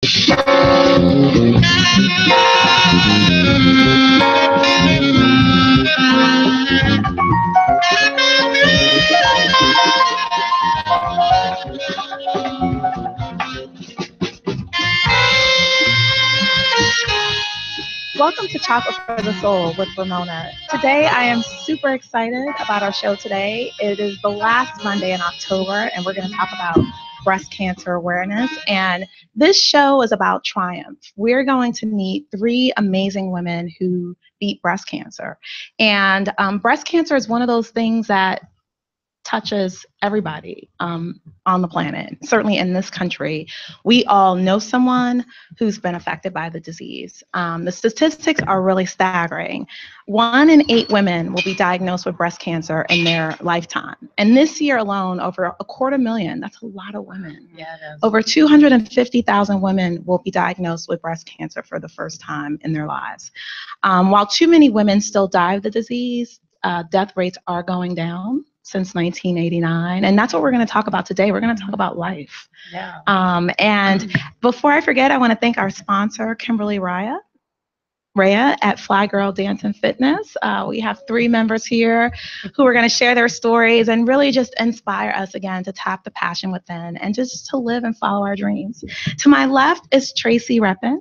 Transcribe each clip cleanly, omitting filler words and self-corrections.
Welcome to Chocolate for the Soul with Ramona. Today I am super excited about our show today. It is the last Monday in October and we're going to talk about breast cancer awareness. And this show is about triumph. We're going to meet three amazing women who beat breast cancer. And breast cancer is one of those things that touches everybody on the planet. Certainly in this country, we all know someone who's been affected by the disease. The statistics are really staggering. 1 in 8 women will be diagnosed with breast cancer in their lifetime. And this year alone, over 250,000, that's a lot of women. Yeah, it is. Over 250,000 women will be diagnosed with breast cancer for the first time in their lives. While too many women still die of the disease, death rates are going down since 1989. And that's what we're going to talk about today. We're going to talk about life. Yeah. And before I forget, I want to thank our sponsor, Kimberly Raya at Fly Girl Dance and Fitness. We have 3 members here who are going to share their stories and really just inspire us again to tap the passion within and just to live and follow our dreams. To my left is Tracy Reppin,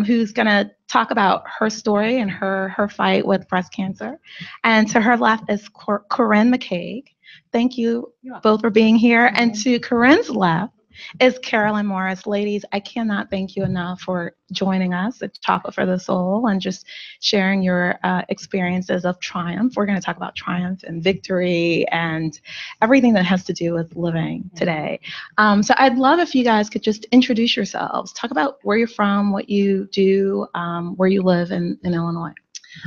who's going to talk about her story and her fight with breast cancer. And to her left is Corinne McCaig. Thank you both for being here. Mm-hmm. And to Corinne's left is Carolyn Morris. Ladies, I cannot thank you enough for joining us at Chocolate for the Soul and just sharing your experiences of triumph. We're going to talk about triumph and victory and everything that has to do with living today. So I'd love if you guys could just introduce yourselves. Talk about where you're from, what you do, where you live in Illinois.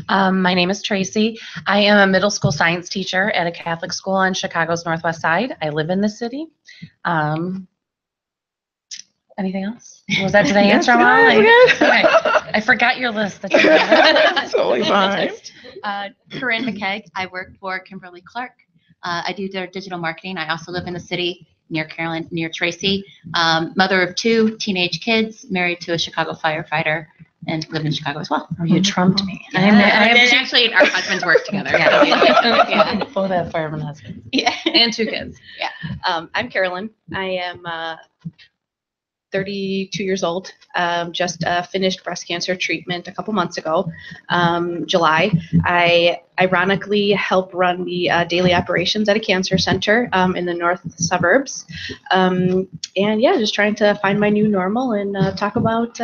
My name is Tracy. I am a middle school science teacher at a Catholic school on Chicago's Northwest Side. I live in the city. Anything else? Did I answer them all? Okay. I forgot your list. That's totally fine. Corinne McCaig. I work for Kimberly Clark. I do their digital marketing. I also live in the city near Carolyn, near Tracy. Mother of 2 teenage kids, married to a Chicago firefighter, and live in Chicago as well. Oh, you trumped me. Yeah. Actually, our husbands work together. Yeah. Both have fireman husbands. Yeah. And 2 kids. Yeah. I'm Carolyn. I am 32 years old. Just finished breast cancer treatment a couple months ago, July. I ironically help run the daily operations at a cancer center in the north suburbs. And yeah, just trying to find my new normal and talk about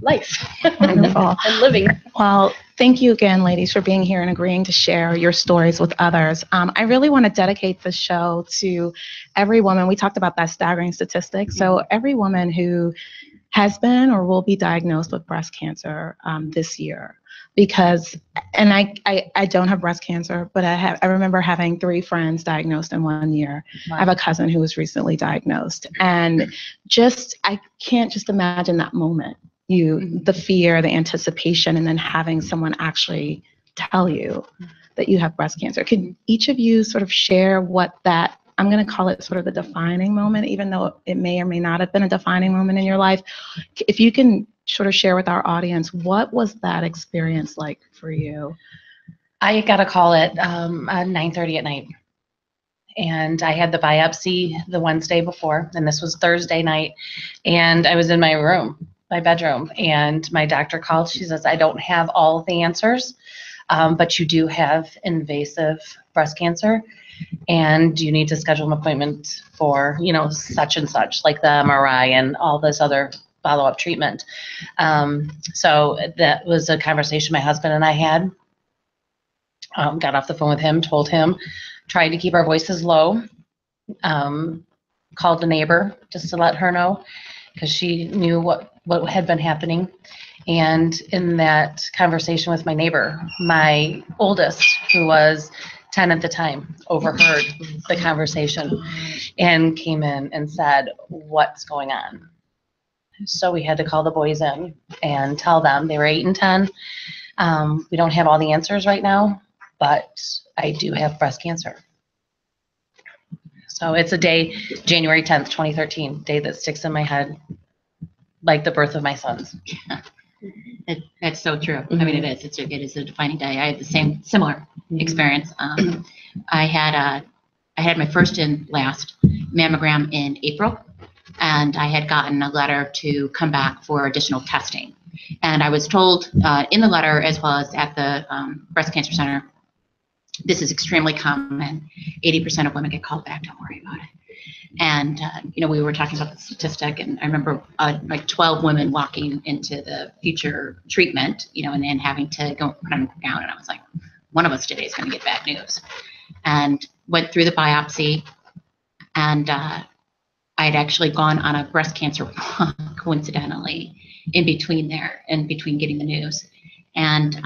life. Wonderful. And living. Well, thank you again, ladies, for being here and agreeing to share your stories with others. I really want to dedicate this show to every woman. We talked about that staggering statistic. So every woman who has been or will be diagnosed with breast cancer this year. Because, and I don't have breast cancer, but I remember having 3 friends diagnosed in 1 year. Wow. I have a cousin who was recently diagnosed, and I can't just imagine that moment. The fear, the anticipation, and then having someone actually tell you that you have breast cancer. Can each of you sort of share what that, I'm going to call it sort of the defining moment, even though it may or may not have been a defining moment in your life. If you can sort of share with our audience, what was that experience like for you? I got a call at 9:30 at night, and I had the biopsy the Wednesday before, and this was Thursday night, and I was in my bedroom, and my doctor called. She says, I don't have all of the answers, but you do have invasive breast cancer, and you need to schedule an appointment for, such and such, like the MRI and all this other follow-up treatment. So that was a conversation my husband and I had. Got off the phone with him, told him, tried to keep our voices low, called a neighbor just to let her know, because she knew what had been happening. And in that conversation with my neighbor, my oldest, who was 10 at the time, overheard the conversation and came in and said, what's going on? So we had to call the boys in and tell them, they were 8 and 10. We don't have all the answers right now, but I do have breast cancer. So it's a day, January 10th, 2013, day that sticks in my head like the birth of my sons. That's so true. I mean, it is a defining day. I had the similar experience. I had my first and last mammogram in April, and I had gotten a letter to come back for additional testing. And I was told in the letter, as well as at the breast cancer center, this is extremely common. 80% of women get called back. Don't worry about it. And, we were talking about the statistic, and I remember like 12 women walking into the future treatment, and then having to go put them down. And I was like, one of us today is going to get bad news. And went through the biopsy, and I had actually gone on a breast cancer walk, coincidentally, in between getting the news. And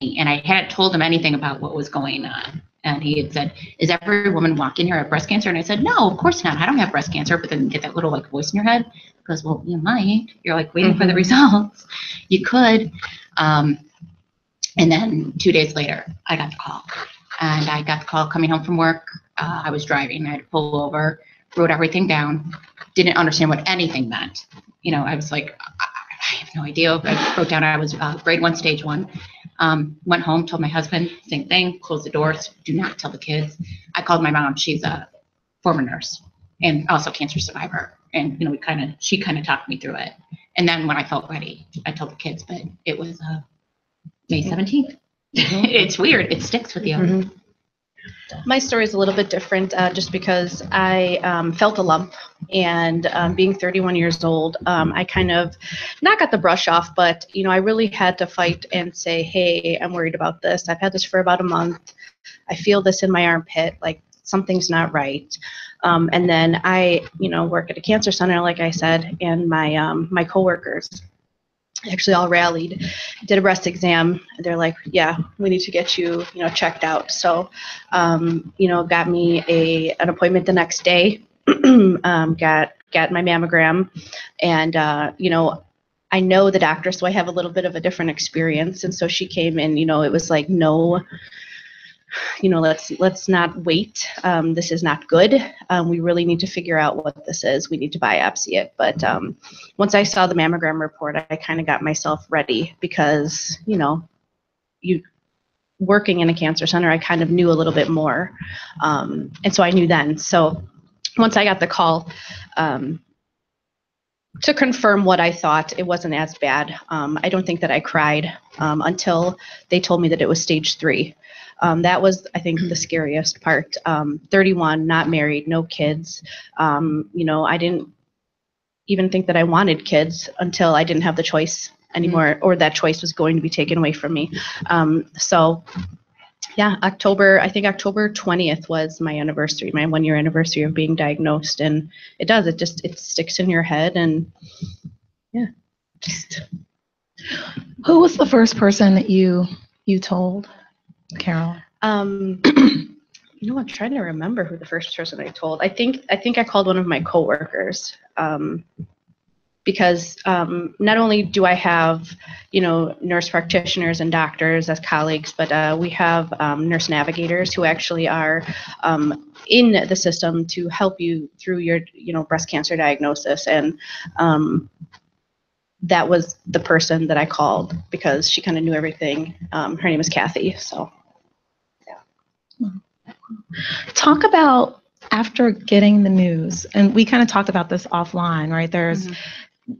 I hadn't told him anything about what was going on. And he had said, is every woman walking here have breast cancer? And I said, no, of course not. I don't have breast cancer. But then you get that little like voice in your head. He goes, well, you might. You're like waiting for the results. You could. And then 2 days later, I got the call. And I got the call coming home from work. I was driving. I had to pull over, wrote everything down. Didn't understand what anything meant. I was like, I have no idea. I wrote down I was grade 1, stage 1. Went home, told my husband, same thing, closed the doors, do not tell the kids. I called my mom. She's a former nurse and also cancer survivor. And, she kind of talked me through it. And then when I felt ready, I told the kids, but it was May 17th. It's weird. It sticks with you. My story is a little bit different just because I felt a lump, and being 31 years old, I kind of not got the brush off, but, I really had to fight and say, hey, I'm worried about this. I've had this for about a month. I feel this in my armpit, like something's not right. And then I, work at a cancer center, like I said, and my coworkers actually all rallied, did a breast exam. They're like, yeah, we need to get you, checked out. So, got me an appointment the next day, got my mammogram, and, I know the doctor, so I have a little bit of a different experience. And so she came in, it was like, no, let's not wait. This is not good. We really need to figure out what this is. We need to biopsy it. But once I saw the mammogram report, I kind of got myself ready because, you working in a cancer center, I kind of knew a little bit more. And so I knew then. So once I got the call, to confirm what I thought, it wasn't as bad. I don't think that I cried until they told me that it was stage 3. That was, I think, the scariest part. 31, not married, no kids. I didn't even think that I wanted kids until I didn't have the choice anymore, or that choice was going to be taken away from me. Yeah, October 20th was my anniversary, my 1-year anniversary of being diagnosed. And it sticks in your head. And yeah, Who was the first person that you told, Carol? I'm trying to remember who the first person I told. I think I called one of my coworkers, because not only do I have, nurse practitioners and doctors as colleagues, but we have nurse navigators who actually are in the system to help you through your, breast cancer diagnosis. And that was the person that I called because she kind of knew everything. Her name is Kathy. So, yeah. Talk about after getting the news, and we kind of talked about this offline, right? There's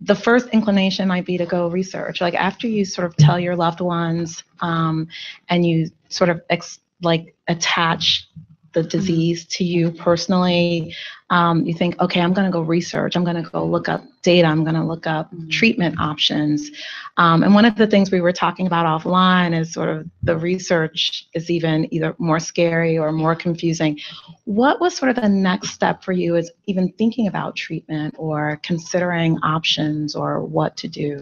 the first inclination might be to go research. Like after you sort of tell your loved ones, and you sort of attach the disease to you personally, you think, okay, I'm going to go research. I'm going to go look up data. I'm going to look up treatment options. And one of the things we were talking about offline is sort of the research is even either more scary or more confusing. What was sort of the next step for you is even thinking about treatment or considering options or what to do?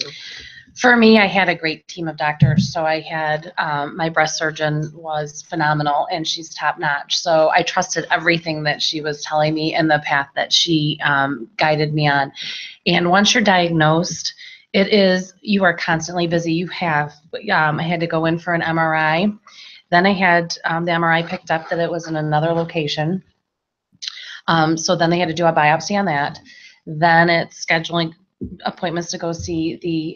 For me, I had a great team of doctors. So I had my breast surgeon was phenomenal, and she's top notch. So I trusted everything that she was telling me and the path that she guided me on. And once you're diagnosed, you are constantly busy. I had to go in for an MRI. Then I had the MRI picked up that it was in another location. So then they had to do a biopsy on that. Then it's scheduling appointments to go see the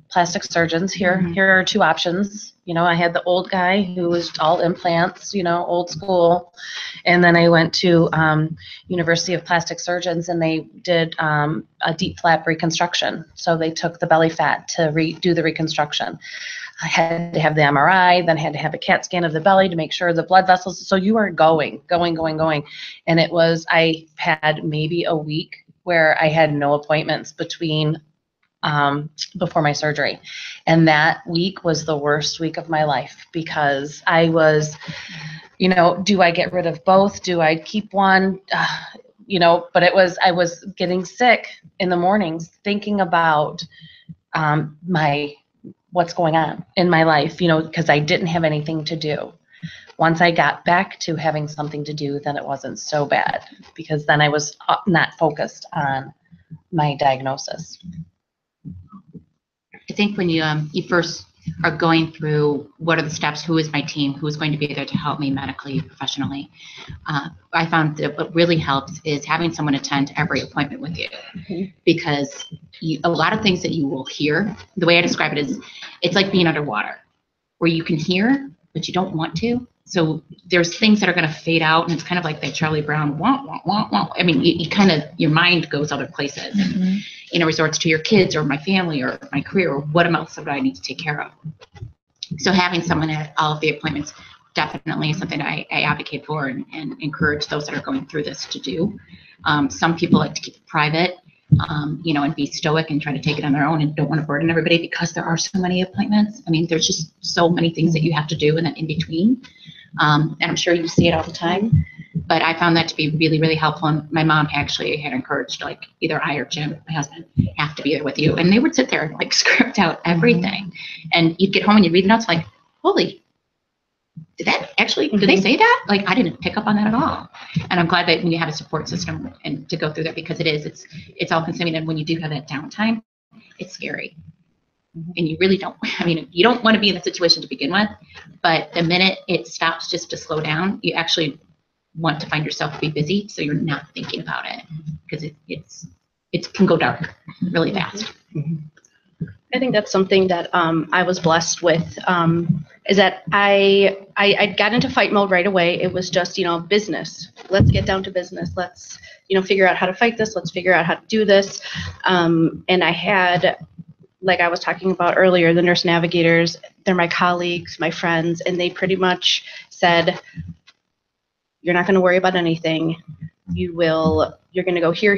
plastic surgeons here. Mhm. Here are two options. I had the old guy who was all implants, old school. And then I went to University of Plastic Surgeons, and they did a deep flap reconstruction. So they took the belly fat to do the reconstruction. I had to have the MRI, then had to have a CAT scan of the belly to make sure the blood vessels. So you are going. And I had maybe a week where I had no appointments between before my surgery. And that week was the worst week of my life, because I was, do I get rid of both? Do I keep one? But I was getting sick in the mornings thinking about what's going on in my life, because I didn't have anything to do. Once I got back to having something to do, then it wasn't so bad, because then I was not focused on my diagnosis. I think when you first are going through what are the steps, who is my team, who is going to be there to help me medically, professionally, I found that what really helps is having someone attend every appointment with you. Mhm. Because a lot of things that you will hear, the way I describe it is, it's like being underwater, where you can hear, but you don't want to. So there's things that are going to fade out, and it's kind of like that Charlie Brown, wah, wah, wah, wah. I mean, you kind of, your mind goes other places, Mhm. and, resorts to your kids or my family or my career or what else do I need to take care of. So having someone at all of the appointments definitely is something I advocate for and encourage those that are going through this to do. Some people like to keep it private, and be stoic and try to take it on their own and don't want to burden everybody because there are so many appointments. I mean, there's just so many things that you have to do and then in between. And I'm sure you see it all the time. But I found that to be really, really helpful. And my mom actually had encouraged, like, either I or Jim, my husband, have to be there with you. And they would sit there and like script out everything. And you'd get home and you'd read the notes like, holy, did they say that? Like, I didn't pick up on that at all. And I'm glad that when you have a support system and to go through that, because it's all consuming. And when you do have that downtime, it's scary. And you really don't, you don't want to be in the situation to begin with, but the minute it stops just to slow down, you actually want to find yourself to be busy, so you're not thinking about it, because it can go dark really fast. I think that's something that I was blessed with, is that I got into fight mode right away. It was just, business. Let's get down to business. Let's, figure out how to fight this. Let's figure out how to do this. And I had, like I was talking about earlier, the nurse navigators, they're my colleagues, my friends, and they pretty much said, you're not going to worry about anything. You're going to go here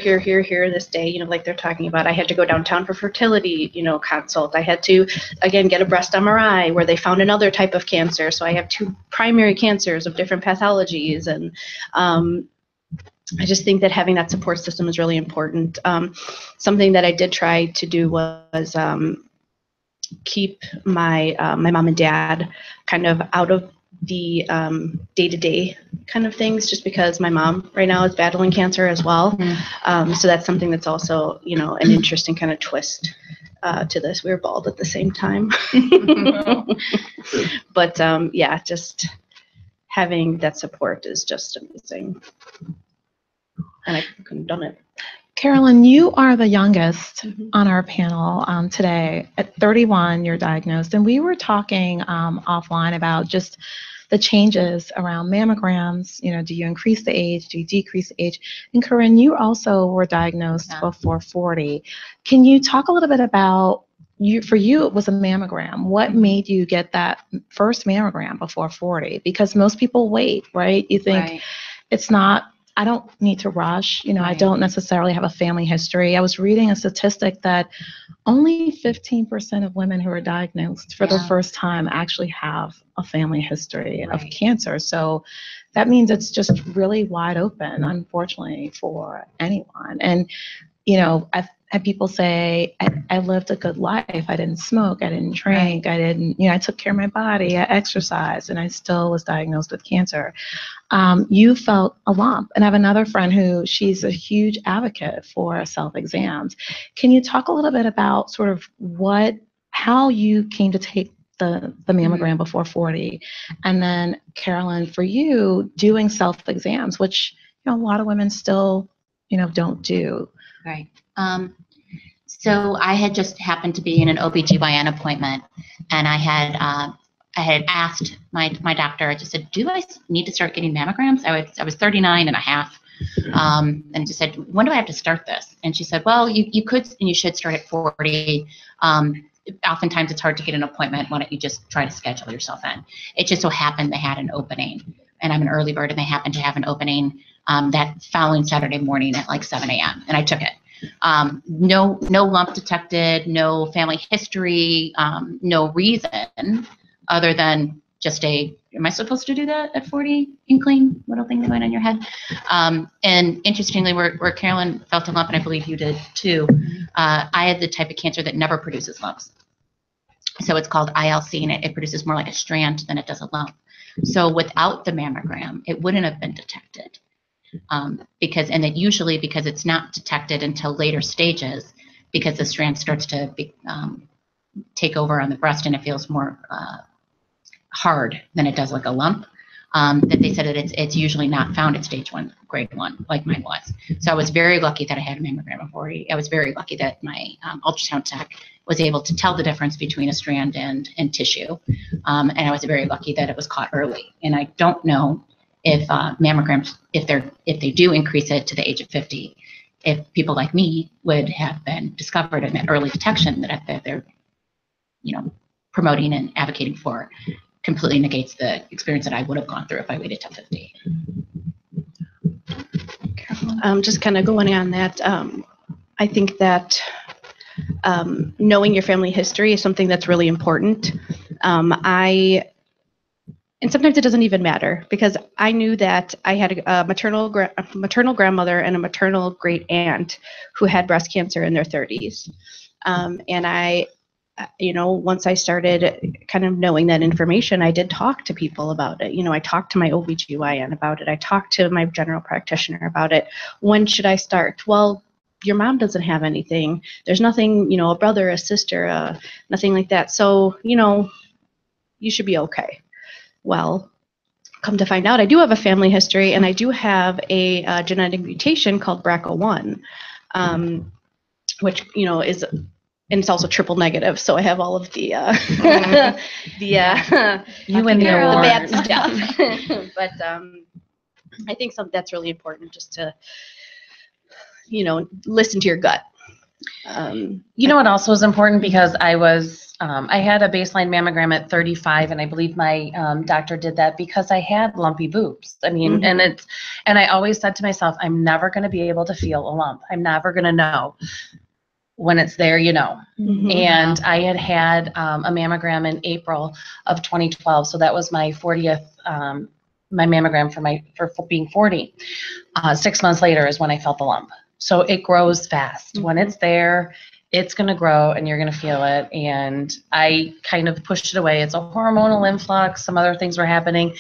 this day, like they're talking about. I had to go downtown for fertility, consult. I had to, again, get a breast MRI where they found another type of cancer. So I have 2 primary cancers of different pathologies. And I just think that having that support system is really important. Something that I did try to do was keep my mom and dad kind of out of the day-to-day kind of things, just because my mom right now is battling cancer as well. So that's something that's also, an interesting kind of twist to this. We were bald at the same time. But yeah, just having that support is just amazing. And I couldn't have done it. Carolyn, you are the youngest on our panel today. At 31, you're diagnosed. And we were talking offline about just the changes around mammograms. Do you increase the age? Do you decrease the age? And Corinne, you also were diagnosed before 40. Can you talk a little bit about, for you, it was a mammogram. What made you get that first mammogram before 40? Because most people wait, right? You think it's not, I don't need to rush. I don't necessarily have a family history. I was reading a statistic that only 15% of women who are diagnosed for the first time actually have a family history of cancer. So that means it's just really wide open, unfortunately, for anyone. And, I've had people say, I lived a good life. I didn't smoke. I didn't drink. I didn't, I took care of my body. I exercised, and I still was diagnosed with cancer. You felt a lump. And I have another friend who, she's a huge advocate for self-exams. Can you talk a little bit about sort of how you came to take the mammogram before 40? And then, Carolyn, for you, doing self-exams, which a lot of women still, don't do. Right. So I had just happened to be in an OBGYN appointment, and I had asked my doctor, I just said, do I need to start getting mammograms? I was 39 and a half. And just said, when do I have to start this? And she said, well, you could and you should start at 40. Oftentimes it's hard to get an appointment. Why don't you just try to schedule yourself in? It just so happened they had an opening, and I'm an early bird, and they happened to have an opening that following Saturday morning at like 7 a.m. and I took it. No lump detected, no family history, no reason other than just am I supposed to do that at 40? Inkling, little thing that went on your head. And interestingly, where Carolyn felt a lump, and I believe you did too, I had the type of cancer that never produces lumps. So it's called ILC, and it produces more like a strand than it does a lump. So without the mammogram, it wouldn't have been detected. Because it's not detected until later stages, because the strand starts to take over on the breast, and it feels more hard than it does like a lump. That they said that it's usually not found at stage 1, grade 1, like mine was. So I was very lucky that I had a mammogram at 40. I was very lucky that my ultrasound tech was able to tell the difference between a strand and tissue. And I was very lucky that it was caught early. And I don't know if mammograms, if they do increase it to the age of 50, if people like me would have been discovered in that early detection that they're, promoting and advocating for, completely negates the experience that I would have gone through if I waited till 50. Just kind of going on that, I think that knowing your family history is something that's really important. And sometimes it doesn't even matter, because I knew that I had a maternal grandmother and a maternal great aunt who had breast cancer in their 30s. And I, once I started kind of knowing that information, I did talk to people about it. I talked to my OBGYN about it. I talked to my general practitioner about it. When should I start? Well, your mom doesn't have anything. There's nothing, a brother, a sister, nothing like that. So, you should be okay. Well, come to find out, I do have a family history, and I do have a genetic mutation called BRCA1, which, is, and it's also triple negative. So I have all of the you and the bad stuff. But I think that's really important, just to, listen to your gut. What also is important, because I had a baseline mammogram at 35, and I believe my doctor did that because I had lumpy boobs. I mean, and I always said to myself, I'm never going to be able to feel a lump. I'm never going to know. When it's there, And I had a mammogram in April of 2012, so that was my 40th my mammogram for being 40. 6 months later is when I felt the lump. So it grows fast. When it's there, it's going to grow, and you're going to feel it. And I kind of pushed it away. It's a hormonal influx. Some other things were happening.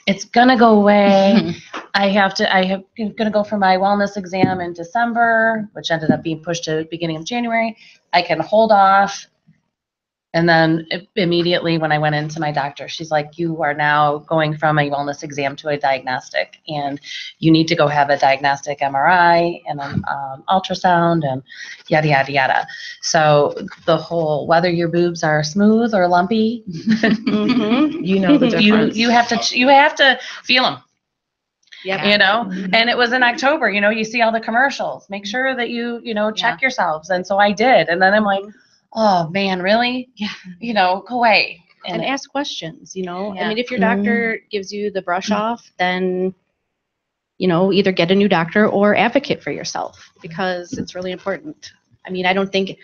It's going to go away. I'm going to go for my wellness exam in December, which ended up being pushed to the beginning of January. I can hold off. And then immediately when I went into my doctor, she's like, you are now going from a wellness exam to a diagnostic, and you need to go have a diagnostic MRI and an ultrasound and yada, yada, yada. So the whole, whether your boobs are smooth or lumpy, the difference. you have to feel them. Yep. And it was in October, you see all the commercials, make sure that you check yourselves. And so I did. And then I'm like, oh man, really? Yeah. Go away. And ask questions, I mean, if your doctor gives you the brush off, then, either get a new doctor or advocate for yourself, because it's really important. I mean, I don't think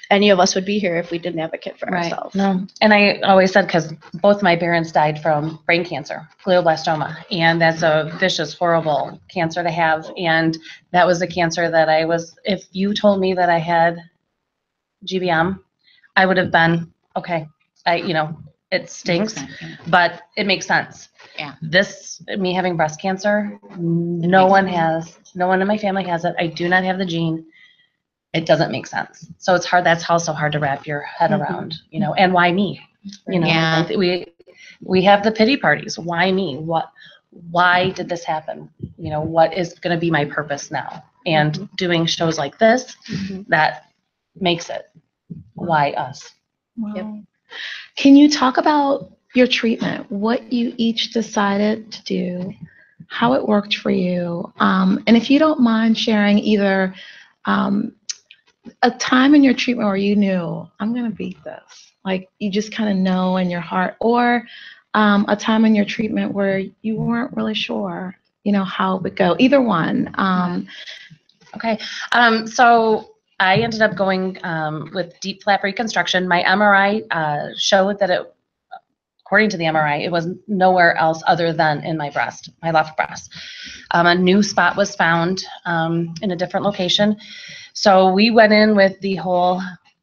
any of us would be here if we didn't advocate for ourselves. No. And I always said, because both my parents died from brain cancer, glioblastoma, and that's a vicious, horrible cancer to have. And that was a cancer that if you told me that I had GBM, I would have been, okay, it stinks, but it makes sense. Yeah. Me having breast cancer, no one in my family has it. I do not have the gene. It doesn't make sense. So it's hard. That's also hard to wrap your head around, and why me? We have the pity parties. Why me? why did this happen? You know, what is going to be my purpose now? And doing shows like this, that makes it why us. Wow. Yep. Can you talk about your treatment, what you each decided to do, how it worked for you, and if you don't mind sharing either a time in your treatment where you knew, I'm going to beat this, like you just kind of know in your heart, or a time in your treatment where you weren't really sure, you know, how it would go. Either one. Okay. So I ended up going with deep flap reconstruction. My MRI showed that it, according to the MRI, it was nowhere else other than in my breast, my left breast. A new spot was found in a different location. So we went in with the whole,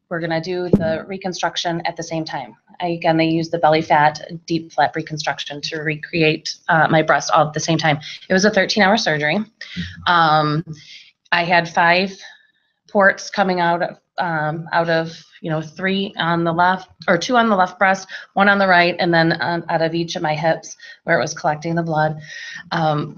we're going to do the reconstruction at the same time. Again, they used the belly fat deep flap reconstruction to recreate my breast all at the same time. It was a 13-hour surgery. I had 5 ports coming out of, you know, 3 on the left, or 2 on the left breast, 1 on the right, and then out of each of my hips where it was collecting the blood.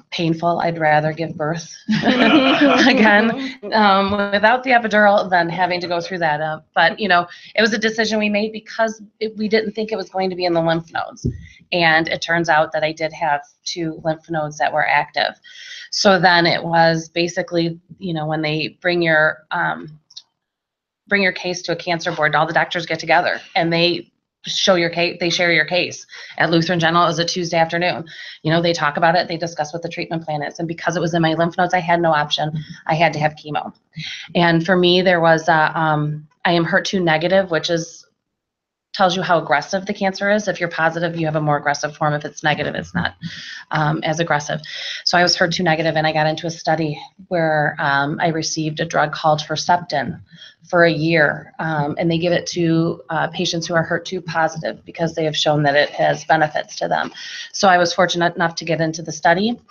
Painful. I'd rather give birth again without the epidural than having to go through that. But, you know, it was a decision we made because we didn't think it was going to be in the lymph nodes. And it turns out that I did have 2 lymph nodes that were active. So then it was basically, you know, when they bring your case to a cancer board, all the doctors get together and they show your case, they share your case. At Lutheran General, it was a Tuesday afternoon. You know, they talk about it, they discuss what the treatment plan is. And because it was in my lymph nodes, I had no option. I had to have chemo. And for me, there was, I am HER2 negative, which tells you how aggressive the cancer is. If you're positive, you have a more aggressive form. If it's negative, it's not as aggressive. So I was HER2 negative, and I got into a study where I received a drug called Herceptin for a year, and they give it to patients who are HER2 positive because they have shown that it has benefits to them. So I was fortunate enough to get into the study.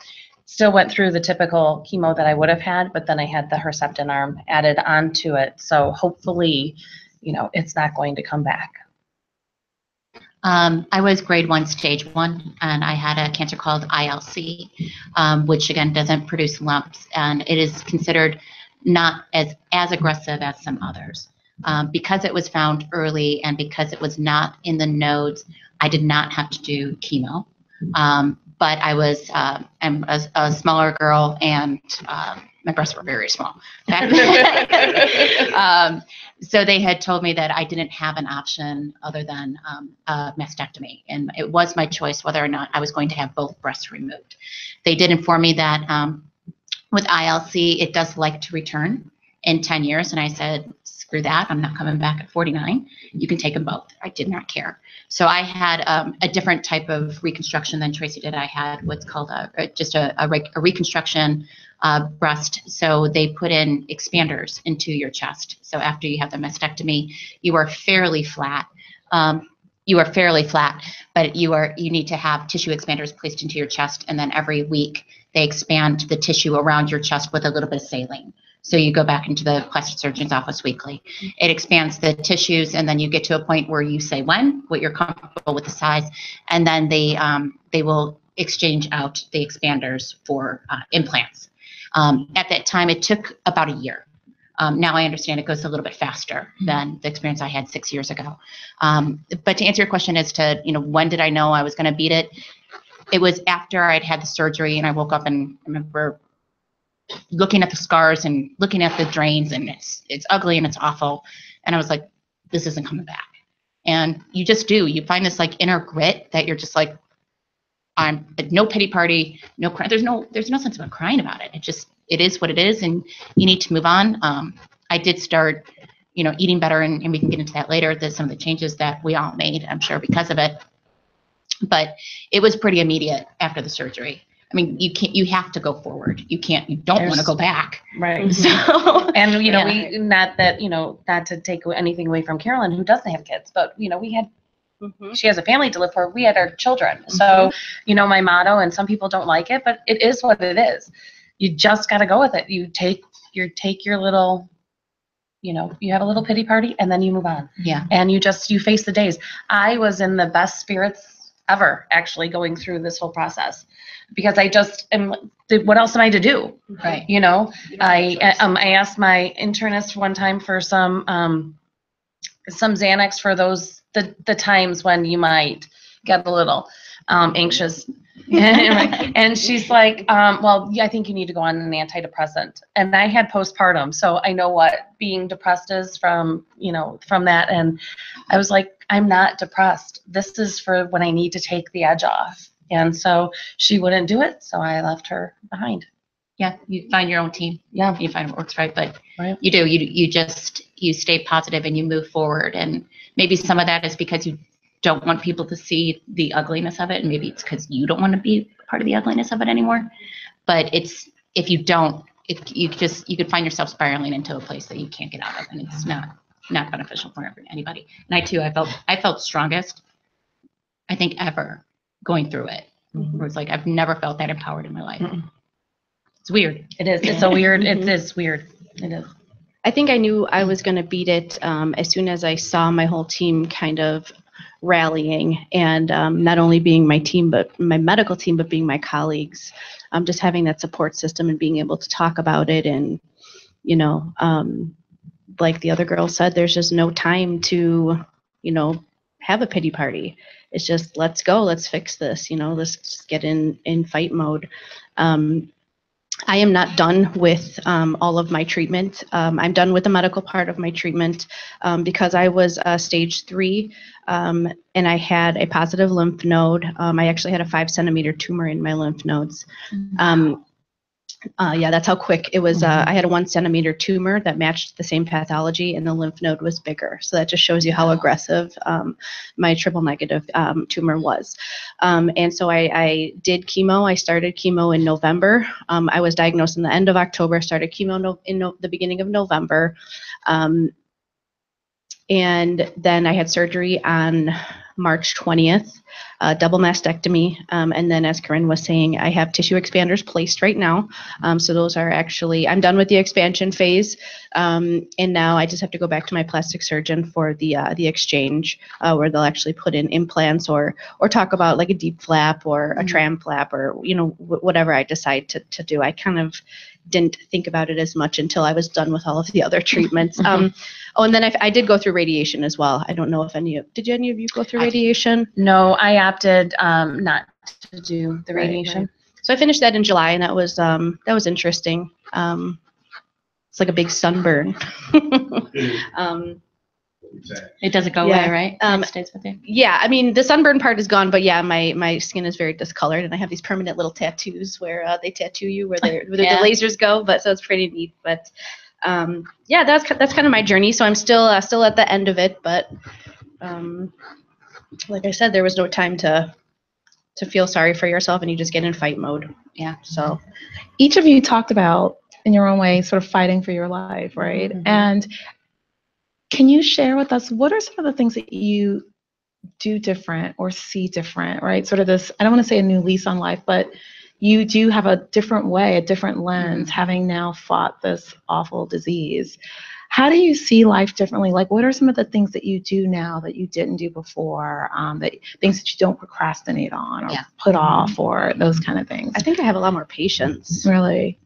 Still went through the typical chemo that I would have had, but then I had the Herceptin arm added onto it. So hopefully, you know, it's not going to come back. I was grade 1, stage 1, and I had a cancer called ILC, which again doesn't produce lumps, and it is considered not as aggressive as some others. Because it was found early and because it was not in the nodes, I did not have to do chemo. But I'm a smaller girl, and my breasts were very small back then. So they had told me that I didn't have an option other than a mastectomy, and it was my choice whether or not I was going to have both breasts removed. They did inform me that with ILC, it does like to return in 10 years, and I said, screw that, I'm not coming back at 49. You can take them both. I did not care. So I had a different type of reconstruction than Tracy did. I had what's called just a reconstruction breast. So they put in expanders into your chest. So after you have the mastectomy, you are fairly flat. But you need to have tissue expanders placed into your chest, and then every week they expand the tissue around your chest with a little bit of saline. So you go back into the plastic surgeon's office weekly. It expands the tissues, and then you get to a point where you say what you're comfortable with the size, and then they will exchange out the expanders for implants. At that time, it took about a year. Now I understand it goes a little bit faster than the experience I had 6 years ago. But to answer your question as to, you know, when did I know I was going to beat it? It was after I'd had the surgery, and I woke up and I remember looking at the scars and looking at the drains, and it's ugly and it's awful. And I was like, this isn't coming back. And you just do. You find this like inner grit that you're just like, I'm no pity party, no cry. There's no sense about crying about it. It is what it is, and you need to move on. I did start, you know, eating better, and we can get into that later. There's some of the changes that we all made, I'm sure, because of it. But it was pretty immediate after the surgery. I mean, you have to go forward. You don't want to go back. Right. So, and, you know, not to take anything away from Carolyn, who doesn't have kids, but, you know, she has a family to live for. We had our children. So, you know, my motto, and some people don't like it, but it is what it is. You just got to go with it. You take your little, you know, you have a little pity party, and then you move on. Yeah. And you face the days. I was in the best spirits ever actually going through this whole process, because I just am, what else am I to do? Right. You know, I asked my internist one time for some Xanax for the times when you might get a little anxious. And she's like, well, yeah, I think you need to go on an antidepressant. And I had postpartum, so I know what being depressed is from that. And I was like, I'm not depressed. This is for when I need to take the edge off. And so she wouldn't do it, so I left her behind. Yeah, you find your own team. Yeah. You find what works right, but Right. you do. You stay positive and you move forward. And maybe some of that is because you don't want people to see the ugliness of it, and maybe it's because you don't want to be part of the ugliness of it anymore. But if you could find yourself spiraling into a place that you can't get out of, and it's not beneficial for anybody. And I felt strongest, I think, ever going through it. Where it's like I've never felt that empowered in my life. It's weird. It is. It's so weird. It is weird. It is. I think I knew I was going to beat it as soon as I saw my whole team kind of rallying, and not only being my team, but my medical team, but being my colleagues. Just having that support system and being able to talk about it. And, like the other girl said, there's just no time to, have a pity party. It's just, let's go, let's fix this, let's just get in fight mode. I am not done with all of my treatment. I'm done with the medical part of my treatment because I was stage 3 and I had a positive lymph node. I actually had a 5-centimeter tumor in my lymph nodes. Yeah, that's how quick it was. I had a 1-centimeter tumor that matched the same pathology, and the lymph node was bigger. So that just shows you how aggressive my triple negative tumor was. And so I did chemo. I started chemo in November. I was diagnosed in the end of October, started chemo in the beginning of November. And then I had surgery on March 20th, double mastectomy. And then, as Corinne was saying, I have tissue expanders placed right now. So those are actually, I'm done with the expansion phase. And now I just have to go back to my plastic surgeon for the exchange, where they'll actually put in implants or talk about like a deep flap or a tram flap, or, whatever I decide to do. I kind of didn't think about it as much until I was done with all of the other treatments. And then I did go through radiation as well. I don't know if did any of you go through radiation? No, I opted not to do the radiation. Right. So I finished that in July, and that was interesting. It's like a big sunburn. It doesn't go away, right? It stays with you. Yeah, I mean, the sunburn part is gone, but yeah, my skin is very discolored, and I have these permanent little tattoos where they tattoo you where the lasers go. But so it's pretty neat. But yeah, that's kind of my journey. So I'm still at the end of it, but like I said, there was no time to feel sorry for yourself, and you just get in fight mode. Yeah. So Each of you talked about, in your own way, sort of fighting for your life, right? And can you share with us, what are some of the things that you do different or see different, right? Sort of this, I don't want to say a new lease on life, but you do have a different way, a different lens, having now fought this awful disease. How do you see life differently? Like, what are some of the things that you do now that you didn't do before, things that you don't procrastinate on or put off, or those kind of things? I think I have a lot more patience. Really?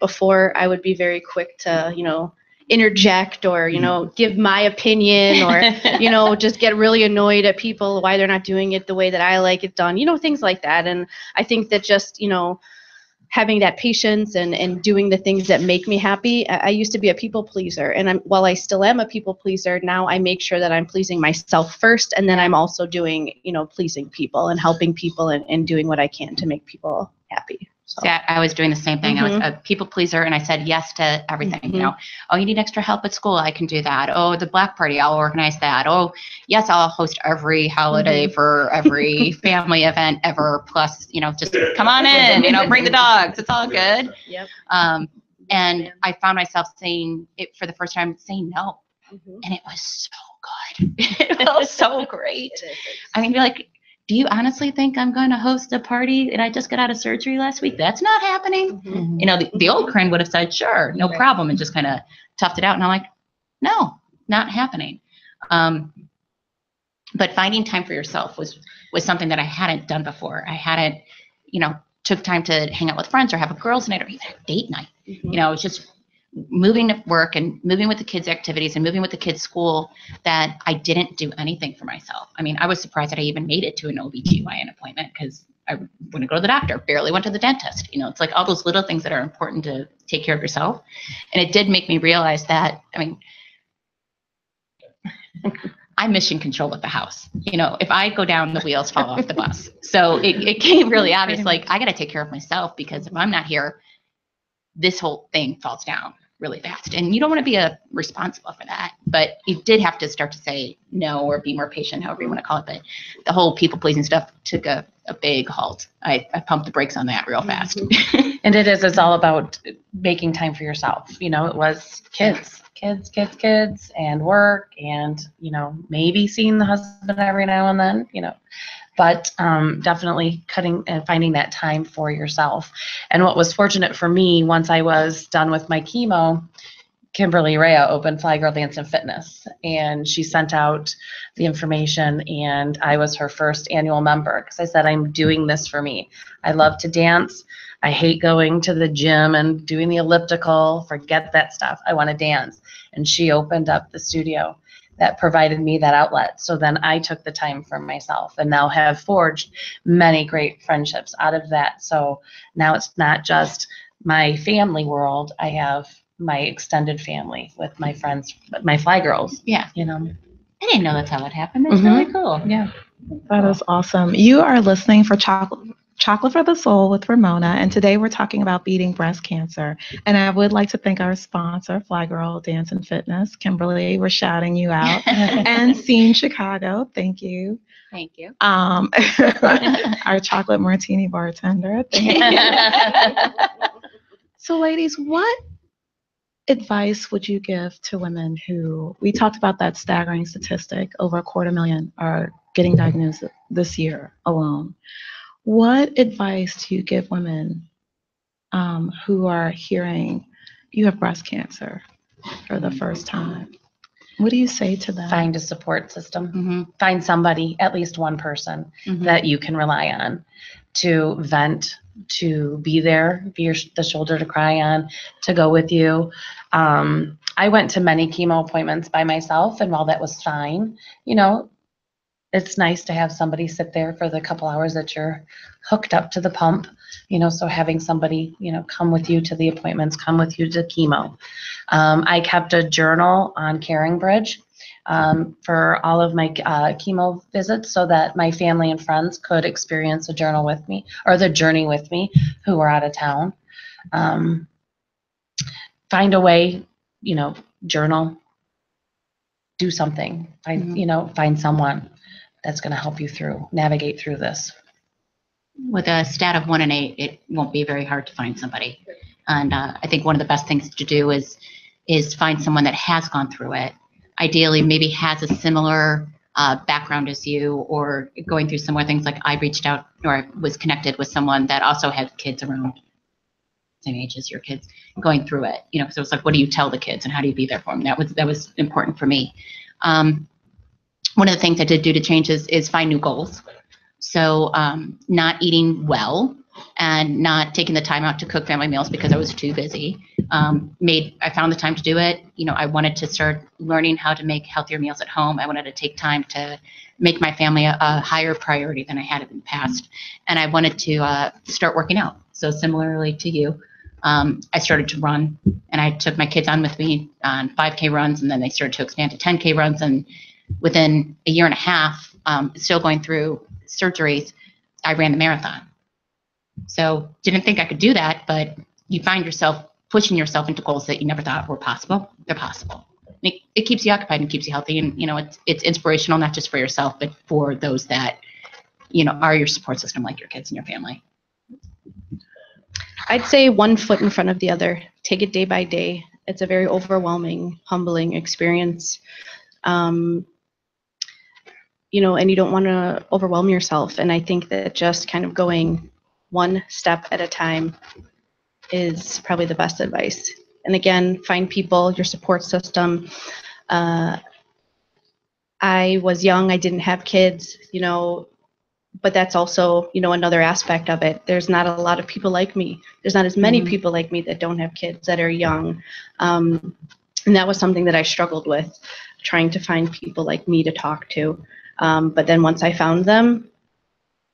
Before I would be very quick to, interject or, give my opinion or, just get really annoyed at people, why they're not doing it the way that I like it done, things like that. And I think that just, having that patience and doing the things that make me happy. I used to be a people pleaser, and while I still am a people pleaser, now I make sure that I'm pleasing myself first, and then I'm also doing, pleasing people and helping people and doing what I can to make people happy. So. Yeah, I was doing the same thing. I was a people pleaser, and I said yes to everything. Oh, you need extra help at school? I can do that. Oh, the block party, I'll organize that. Oh, yes, I'll host every holiday for every family event ever. Plus, just come on in. Bring the dogs. It's all good. Yep. And I found myself saying it for the first time, saying no, and it was so good. It felt so great. I mean, you're like, do you honestly think I'm going to host a party and I just got out of surgery last week? That's not happening. The old Corinne would have said, sure, no problem, and just kind of toughed it out. And I'm like, no, not happening. But finding time for yourself was something that I hadn't done before. I hadn't, took time to hang out with friends or have a girls' night or even a date night. Mm-hmm. It was just moving to work and moving with the kids' activities and moving with the kids' school that I didn't do anything for myself. I mean, I was surprised that I even made it to an OB/GYN appointment because I wouldn't go to the doctor, barely went to the dentist. It's like all those little things that are important to take care of yourself. And it did make me realize that, I mean, I'm mission control of the house. If I go down, the wheels fall off the bus. So it became really obvious, like, I got to take care of myself, because if I'm not here, this whole thing falls down really fast. And you don't want to be responsible for that. But you did have to start to say no, or be more patient, however you want to call it. But the whole people pleasing stuff took a big halt. I pumped the brakes on that real fast. Mm-hmm. And it's all about making time for yourself. It was kids and work, and, maybe seeing the husband every now and then, but definitely finding that time for yourself. And what was fortunate for me, once I was done with my chemo, Kimberly Rhea opened Fly Girl Dance and Fitness, and she sent out the information, and I was her first annual member, because I said, I'm doing this for me. I love to dance. I hate going to the gym and doing the elliptical. Forget that stuff. I want to dance. And she opened up the studio that provided me that outlet. So then I took the time for myself, and now have forged many great friendships out of that. So now it's not just my family world. I have my extended family with my friends, my Fly Girls. Yeah. I didn't know that's how it happened. That's Mm-hmm. really cool. Yeah. That is awesome. You are listening for Chocolate for the Soul with Ramona, and today we're talking about beating breast cancer. And I would like to thank our sponsor, Fly Girl Dance and Fitness. Kimberly, we're shouting you out. And Scene Chicago, thank you. Thank you. Our chocolate martini bartender. Thank you. So, ladies, what advice would you give to women who, we talked about that staggering statistic, over 250,000 are getting diagnosed this year alone. What advice do you give women who are hearing you have breast cancer for the first time? What do you say to them? Find a support system. Mm-hmm. Find somebody, at least one person, Mm-hmm. that you can rely on to vent, to be there, be the shoulder to cry on, to go with you. I went to many chemo appointments by myself, and while that was fine, it's nice to have somebody sit there for the couple hours that you're hooked up to the pump, so having somebody, come with you to the appointments, come with you to chemo. I kept a journal on Caring Bridge for all of my chemo visits, so that my family and friends could experience a journal with me, or the journey with me, who were out of town. Find a way, journal, do something, find someone that's going to help you navigate through this. With a stat of 1 in 8, it won't be very hard to find somebody. And I think one of the best things to do is find someone that has gone through it. Ideally, maybe has a similar background as you, or going through similar things. Like I reached out, or I was connected with someone that also had kids around same age as your kids going through it. Because it was like, what do you tell the kids, and how do you be there for them? That was important for me. One of the things I did do to change is find new goals. So not eating well and not taking the time out to cook family meals because I was too busy. I found the time to do it. I wanted to start learning how to make healthier meals at home. I wanted to take time to make my family a higher priority than I had in the past. And I wanted to start working out. So similarly to you, I started to run, and I took my kids on with me on 5K runs, and then they started to expand to 10K runs. And within a year and a half, still going through surgeries, I ran the marathon. So didn't think I could do that, but you find yourself pushing yourself into goals that you never thought were possible. They're possible. It keeps you occupied and keeps you healthy, and it's inspirational, not just for yourself, but for those that are your support system, like your kids and your family. I'd say one foot in front of the other. Take it day by day. It's a very overwhelming, humbling experience. And you don't want to overwhelm yourself. And I think that just kind of going one step at a time is probably the best advice. And again, find people, your support system. I was young, I didn't have kids, but that's also, another aspect of it. There's not a lot of people like me. There's not as many people like me that don't have kids, that are young. And that was something that I struggled with, trying to find people like me to talk to. But then once I found them,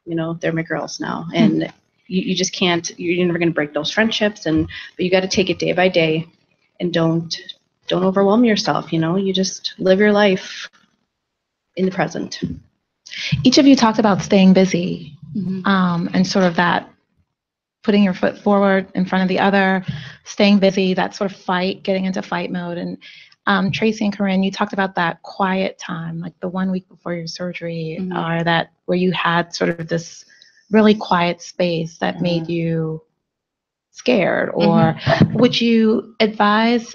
they're my girls now. And you just can't, you're never going to break those friendships. But you got to take it day by day, and don't overwhelm yourself. You just live your life in the present. Each of you talked about staying busy, and sort of that putting your foot forward in front of the other, staying busy, that sort of getting into fight mode. And Tracy and Corinne, you talked about that quiet time, like the 1 week before your surgery, or that where you had sort of this really quiet space that made you scared. Or would you advise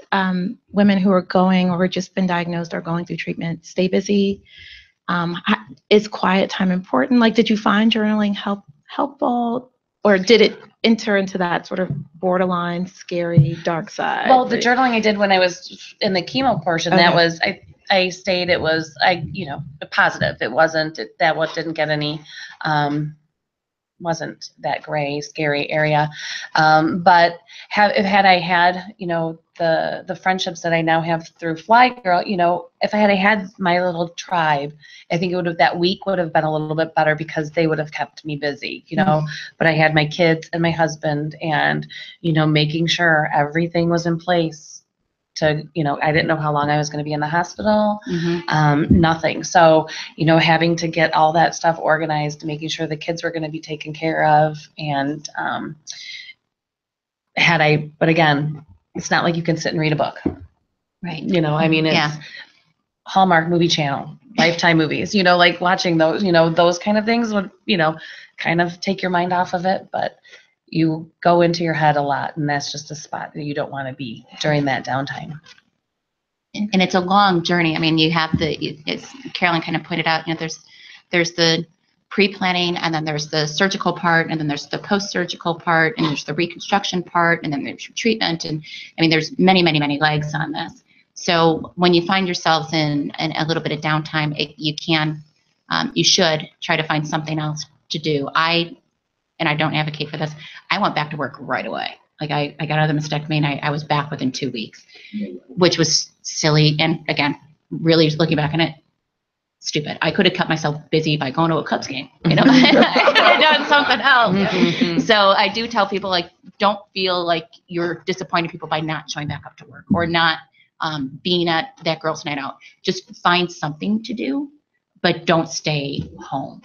women who are going or just been diagnosed or going through treatment, stay busy? Is quiet time important? Like, did you find journaling helpful, or did it enter into that sort of borderline scary dark side? Well, the journaling I did when I was in the chemo portion, that was, I stayed, it was, positive. It wasn't, didn't get any, wasn't that gray, scary area. But had I had, the friendships that I now have through Fly Girl, if I had my little tribe, I think that week would have been a little bit better, because they would have kept me busy, but I had my kids and my husband, and, making sure everything was in place to, I didn't know how long I was going to be in the hospital, nothing. So, having to get all that stuff organized, making sure the kids were going to be taken care of. And but again, it's not like you can sit and read a book. Right. It's Hallmark Movie Channel, Lifetime movies, like watching those, those kind of things would, kind of take your mind off of it. But you go into your head a lot, and that's just a spot that you don't want to be during that downtime. And it's a long journey. I mean, you have as Carolyn kind of pointed out, there's the pre-planning, and then there's the surgical part, and then there's the post-surgical part, and there's the reconstruction part, and then there's treatment. And I mean, there's many, many, many legs on this. So when you find yourselves in a little bit of downtime, you should try to find something else to do. And I don't advocate for this, I went back to work right away. Like I got out of the mastectomy, and I was back within 2 weeks, which was silly. And again, really looking back on it, stupid. I could have kept myself busy by going to a Cubs game, I could have done something else. So I do tell people, like, don't feel like you're disappointing people by not showing back up to work or not being at that girls' night out. Just find something to do, but don't stay home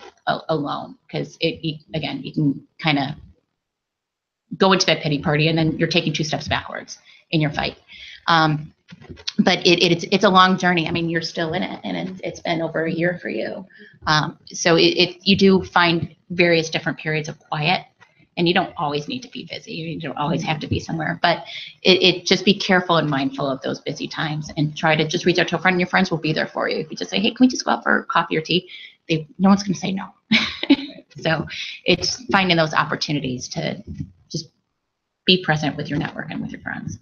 alone, because again, you can kind of go into that pity party, and then you're taking 2 steps backwards in your fight. But it's a long journey. I mean, you're still in it, and it's been over a year for you. So you do find various different periods of quiet, and you don't always need to be busy. You don't always have to be somewhere, but it just be careful and mindful of those busy times, and try to just reach out to a friend, and your friends will be there for you. If you just say, hey, can we just go out for coffee or tea? No one's going to say no. So it's finding those opportunities to just be present with your network and with your friends.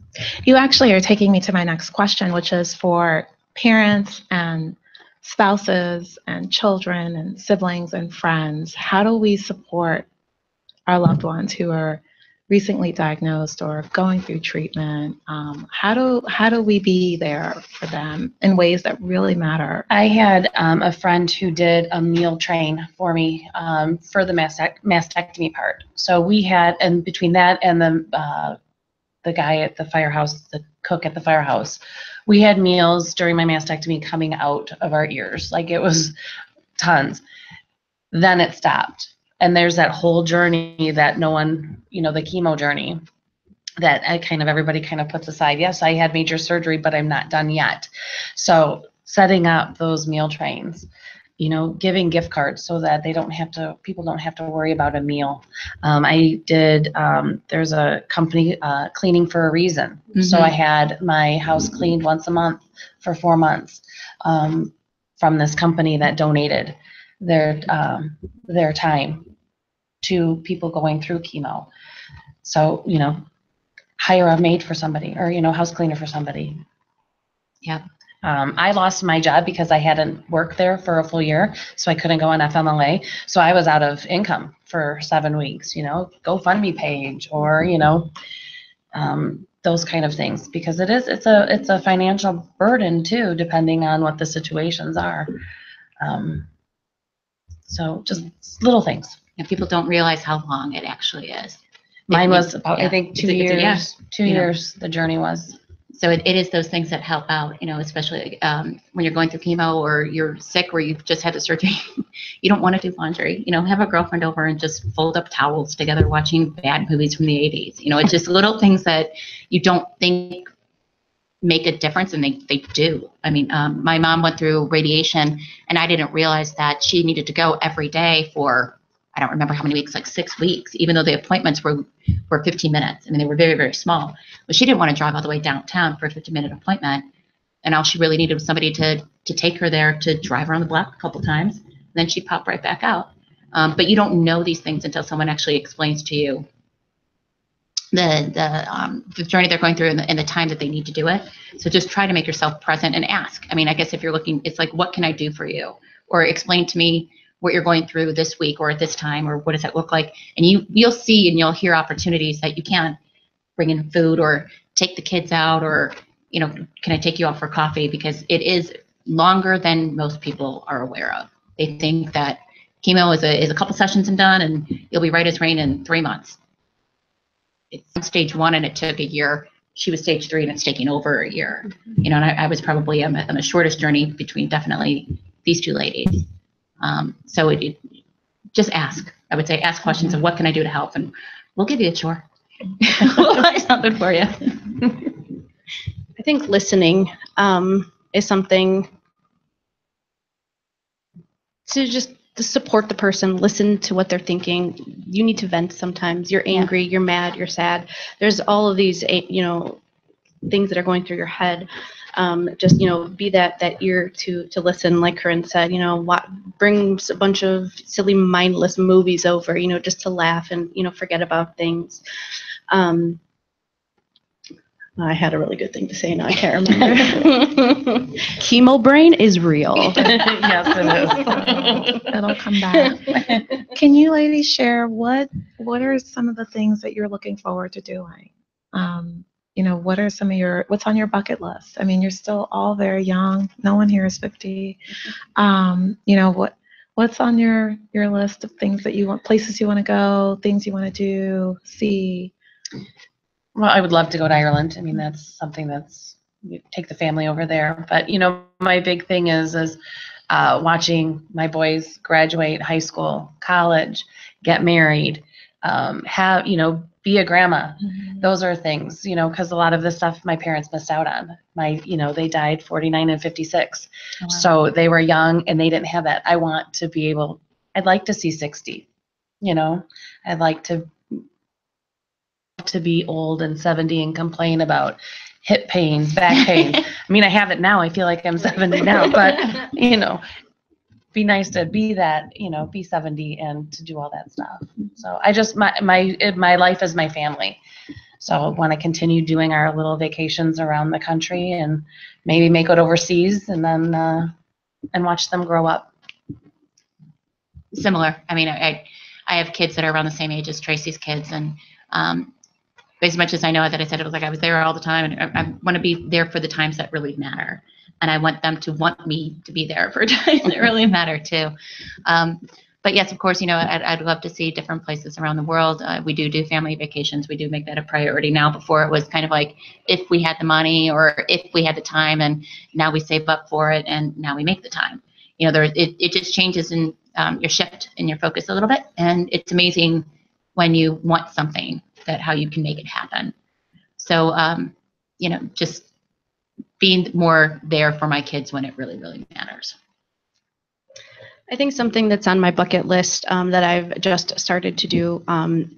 You actually are taking me to my next question, which is for parents and spouses and children and siblings and friends. How do we support our loved ones who are recently diagnosed or going through treatment? How do we be there for them in ways that really matter? I had a friend who did a meal train for me for the mastectomy part. So we had, and between that and the guy at the firehouse, the cook at the firehouse, we had meals during my mastectomy coming out of our ears. Like, it was tons. Then it stopped. And there's that whole journey that no one, the chemo journey, that everybody kind of puts aside. Yes, I had major surgery, but I'm not done yet. So setting up those meal trains, giving gift cards so that people don't have to worry about a meal. I did, there's a company, Cleaning for a Reason. So I had my house cleaned once a month for 4 months from this company that donated their time to people going through chemo. So, hire a maid for somebody, or, house cleaner for somebody. Yeah. I lost my job because I hadn't worked there for a full year, so I couldn't go on FMLA. So I was out of income for 7 weeks, GoFundMe page or, those kind of things, because it's a financial burden too, depending on what the situations are. So just little things. And people don't realize how long it actually is. Mine was about, I think, 2 years. Yeah. 2 years, the journey was. So it is those things that help out, especially when you're going through chemo or you're sick or you've just had the surgery. You don't want to do laundry. Have a girlfriend over and just fold up towels together watching bad movies from the 80s. It's just little things that you don't think make a difference, and they do. I mean, my mom went through radiation, and I didn't realize that she needed to go every day for, I don't remember how many weeks, like 6 weeks, even though the appointments were 15 minutes. I mean, they were very, very small. But she didn't want to drive all the way downtown for a 15-minute appointment. And all she really needed was somebody to take her there, to drive around the block a couple times. And then she'd pop right back out. But you don't know these things until someone actually explains to you the journey they're going through and the time that they need to do it. So just try to make yourself present and ask. I mean, I guess if you're looking, it's like, what can I do for you? Or explain to me what you're going through this week or at this time, or what does that look like? And you'll see and you'll hear opportunities that you can bring in food or take the kids out, or, can I take you out for coffee? Because it is longer than most people are aware of. They think that chemo is a couple sessions and done, and you'll be right as rain in 3 months. It's stage 1 and it took a year. She was stage 3 and it's taking over a year. And I was probably on the shortest journey between definitely these two ladies. So it just ask. I would say ask questions of what can I do to help, and we'll give you a chore. We'll find something for you. I think listening is something to support the person, listen to what they're thinking. You need to vent sometimes. You're angry, you're mad, you're sad. There's all of these, things that are going through your head. Just, be that ear to listen, like Corinne said, brings a bunch of silly, mindless movies over, just to laugh and, forget about things. I had a really good thing to say, now I can't remember. Chemo brain is real. Yes, it is. It'll come back. Can you ladies share what are some of the things that you're looking forward to doing? What are some of what's on your bucket list? I mean, you're still all very young. No one here is 50. What's on your list of things that you want, places you want to go, things you want to do, see? Well, I would love to go to Ireland. I mean, that's something you take the family over there. But, my big thing is watching my boys graduate high school, college, get married, be a grandma. Mm-hmm. Those are things, because a lot of the stuff my parents missed out on. They died 49 and 56. Oh, wow. So they were young and they didn't have that. I'd like to see 60, I'd like to be old and 70 and complain about hip pains, back pain. I mean, I have it now. I feel like I'm 70 now, but, be nice to be that, be 70 and to do all that stuff. So I just, my life is my family. So I want to continue doing our little vacations around the country and maybe make it overseas and then, and watch them grow up. Similar. I mean, I have kids that are around the same age as Tracy's kids, and, as much as I know that I said it was like I was there all the time, and I want to be there for the times that really matter. And I want them to want me to be there for times that really matter too. But yes, of course, I'd love to see different places around the world. We do family vacations. We do make that a priority now. Before it was kind of like if we had the money or if we had the time, and now we save up for it and now we make the time. It just changes in your shift and your focus a little bit. And it's amazing when you want something that how you can make it happen. So, just being more there for my kids when it really, really matters. I think something that's on my bucket list that I've just started to do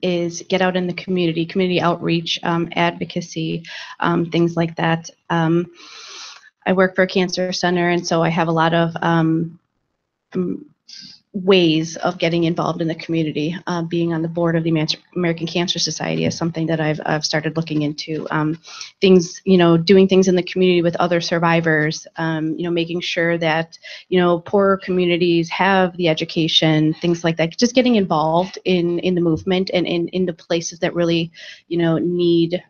is get out in the community outreach, advocacy, things like that. I work for a cancer center, and so I have a lot of ways of getting involved in the community. Being on the board of the American Cancer Society is something that I've started looking into. Things, doing things in the community with other survivors, making sure that, poorer communities have the education, things like that. Just getting involved in the movement and in the places that really, need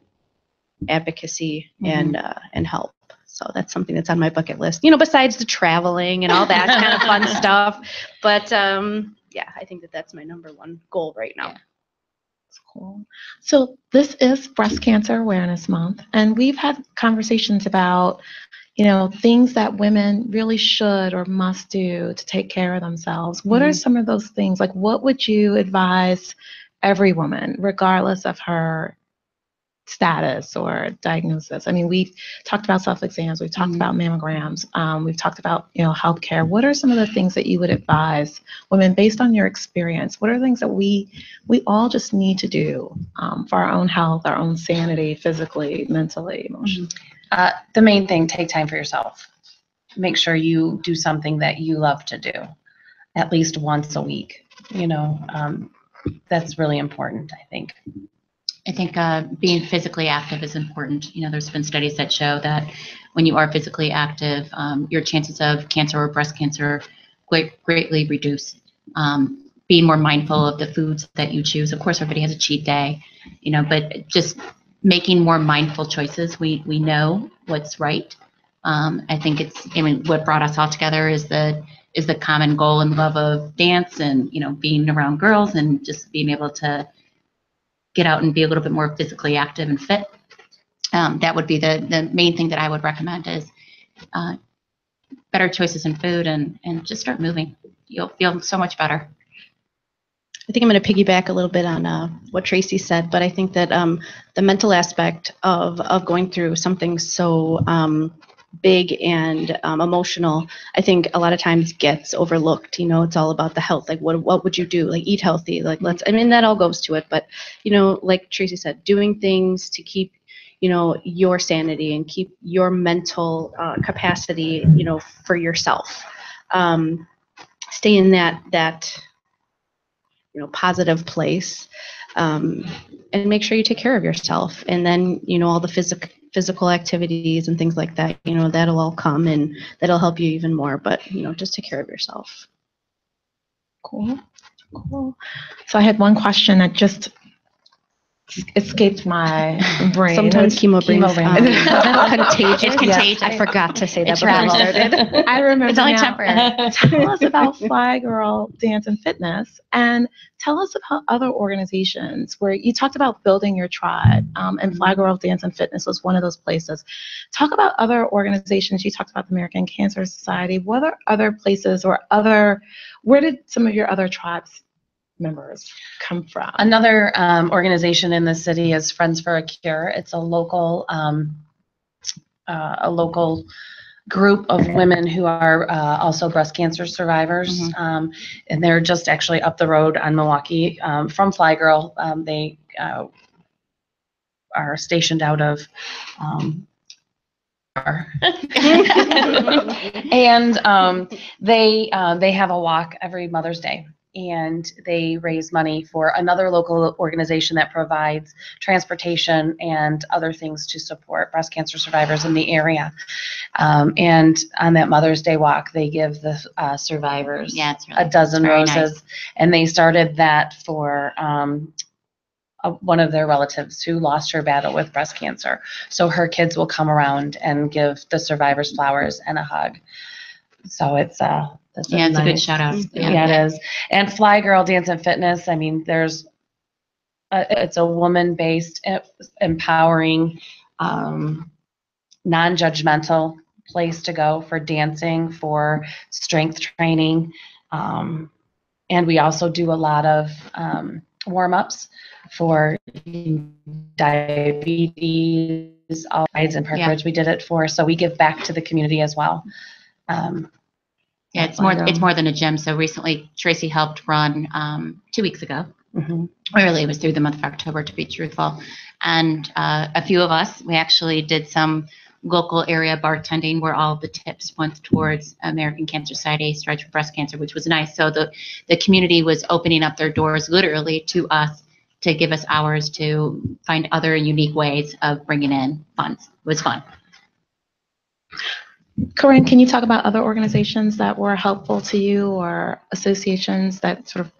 advocacy and help. So that's something that's on my bucket list, besides the traveling and all that kind of fun stuff. But yeah, I think that's my number one goal right now. That's cool. So this is Breast Cancer Awareness Month, and we've had conversations about, things that women really should or must do to take care of themselves. What are some of those things? Like, what would you advise every woman, regardless of her status or diagnosis? I mean, we've talked about self-exams, we've talked about mammograms, we've talked about, healthcare. What are some of the things that you would advise women based on your experience? What are things that we all just need to do for our own health, our own sanity, physically, mentally, emotionally? The main thing, take time for yourself. Make sure you do something that you love to do at least once a week. That's really important, I think. I think being physically active is important. There's been studies that show that when you are physically active, your chances of cancer or breast cancer greatly reduce. Being more mindful of the foods that you choose. Of course, everybody has a cheat day, but just making more mindful choices. We know what's right. I think what brought us all together is the common goal and love of dance and, being around girls and just being able to get out and be a little bit more physically active and fit. That would be the main thing that I would recommend is better choices in food and just start moving. You'll feel so much better. I think I'm going to piggyback a little bit on what Tracy said, but I think that the mental aspect of going through something so big and emotional, I think a lot of times gets overlooked. It's all about the health. Like, what would you do? Like, eat healthy. Like, that all goes to it. But, like Tracy said, doing things to keep, your sanity and keep your mental capacity, for yourself. Stay in that positive place, and make sure you take care of yourself. And then, all the physical activities and things like that, that'll all come and that'll help you even more. But, just take care of yourself. Cool. So I had one question that just escaped my brain. Sometimes chemo brains contagious. It's contagious. I forgot to say that It's before we travel. started. I remember It's only now. temporary. Tell us about Fly Girl Dance and Fitness, and tell us about other organizations where you talked about building your tribe, and Fly Girl Dance and Fitness was one of those places. Talk about other organizations. You talked about the American Cancer Society. What are other places or where did some of your other tribes members come from? Another organization in the city is Friends for a Cure. It's a local group of women who are also breast cancer survivors, and they're just actually up the road on Milwaukee from Fly Girl. They are stationed out of and they have a walk every Mother's Day. And they raise money for another local organization that provides transportation and other things to support breast cancer survivors in the area. And on that Mother's Day walk, they give the survivors a dozen roses. Nice. And they started that for one of their relatives who lost her battle with breast cancer. So her kids will come around and give the survivors flowers and a hug. So it's it's a good shout out. Yeah, it is. And Fly Girl Dance and Fitness, I mean, it's a woman-based, empowering, non-judgmental place to go for dancing, for strength training. And we also do a lot of warm-ups for diabetes, all rides and park rides we did it for. So we give back to the community as well. It's more than a gym. So recently, Tracy helped run 2 weeks ago. Really, it was through the month of October, to be truthful. And a few of us, we actually did some local area bartending where all the tips went towards American Cancer Society Strides for Breast Cancer, which was nice. So the community was opening up their doors literally to us to give us hours to find other unique ways of bringing in funds. It was fun. Corinne, can you talk about other organizations that were helpful to you or associations that sort of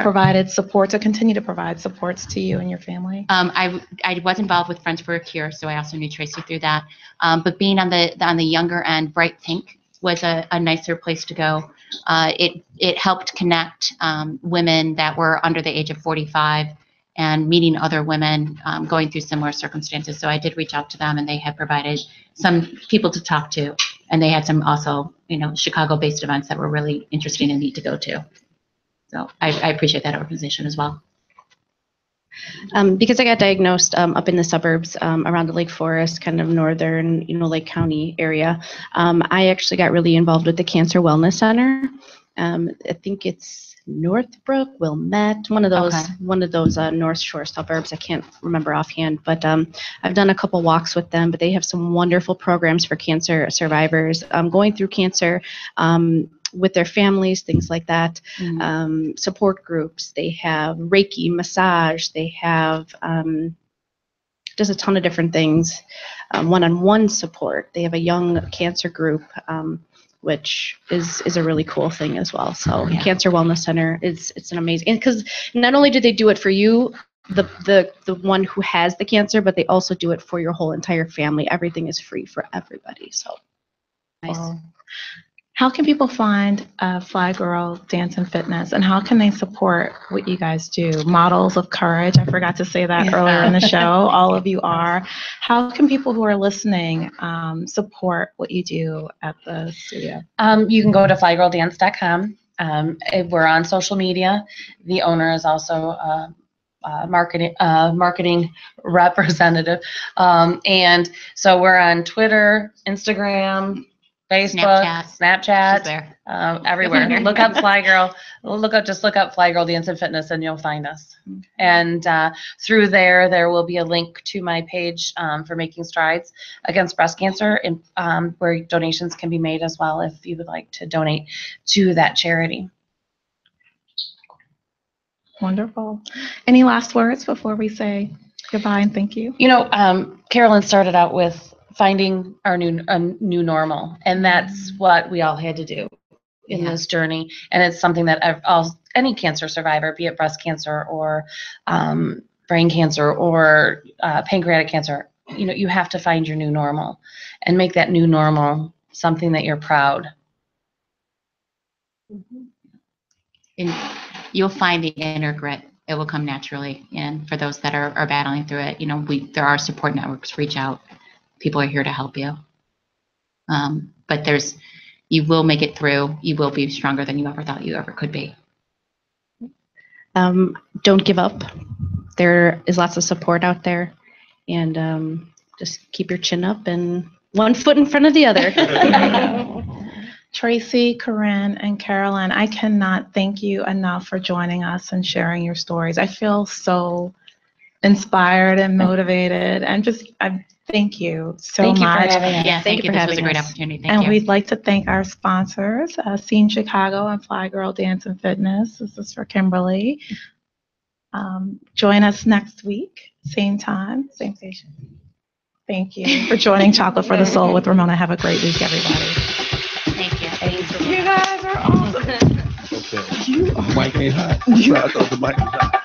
provided supports or continue to provide supports to you and your family? I was involved with Friends for a Cure, so I also knew Tracy through that. But being on the younger end, Bright Pink was a nicer place to go. It helped connect women that were under the age of 45 and meeting other women going through similar circumstances. So I did reach out to them, and they had provided some people to talk to, and they had some also, Chicago-based events that were really interesting and neat to go to. So I appreciate that organization as well. Because I got diagnosed up in the suburbs around the Lake Forest, kind of northern, Lake County area, I actually got really involved with the Cancer Wellness Center. I think it's Northbrook, Wilmette, one of those North Shore suburbs. I can't remember offhand, but I've done a couple walks with them. But they have some wonderful programs for cancer survivors going through cancer. With their families, things like that, support groups. They have Reiki, massage. They have just a ton of different things, one-on-one support. They have a young cancer group, which is a really cool thing as well. So Cancer Wellness Center it's an amazing, because not only do they do it for you, the one who has the cancer, but they also do it for your whole entire family. Everything is free for everybody. So Nice. How can people find Fly Girl Dance and Fitness, and how can they support what you guys do? Models of Courage, I forgot to say that earlier in the show. All of you are. How can people who are listening support what you do at the studio? You can go to flygirldance.com. We're on social media. The owner is also marketing representative, and so we're on Twitter, Instagram, Facebook, Snapchat, everywhere. Look up Fly Girl. Just look up Fly Girl Dance and Fitness, and you'll find us. And through there will be a link to my page for Making Strides Against Breast Cancer, and where donations can be made as well if you would like to donate to that charity. Wonderful. Any last words before we say goodbye and thank you? Carolyn started out with finding our new normal, and that's what we all had to do in this journey. And it's something that any cancer survivor, be it breast cancer or brain cancer or pancreatic cancer, you have to find your new normal and make that new normal something that you're proud. And you'll find the inner grit. It will come naturally. And for those that are battling through it, there are support networks. Reach out. People are here to help you. But you will make it through. You will be stronger than you ever thought you ever could be. Don't give up. There is lots of support out there, and just keep your chin up and one foot in front of the other. Tracy, Corinne, and Carolyn, I cannot thank you enough for joining us and sharing your stories. I feel so inspired and motivated, and thank you so much. Thank you for having us. Yeah, thank you. This was a great us. opportunity. Thank you. We'd like to thank our sponsors, Scene Chicago and Fly Girl Dance and Fitness. This is for Kimberly. Join us next week, same time, same station. Thank you for joining Chocolate for the Soul with Ramona. Have a great week, everybody. Thank you. You guys are awesome. Okay. Mike ain't hot. I thought the mic was hot.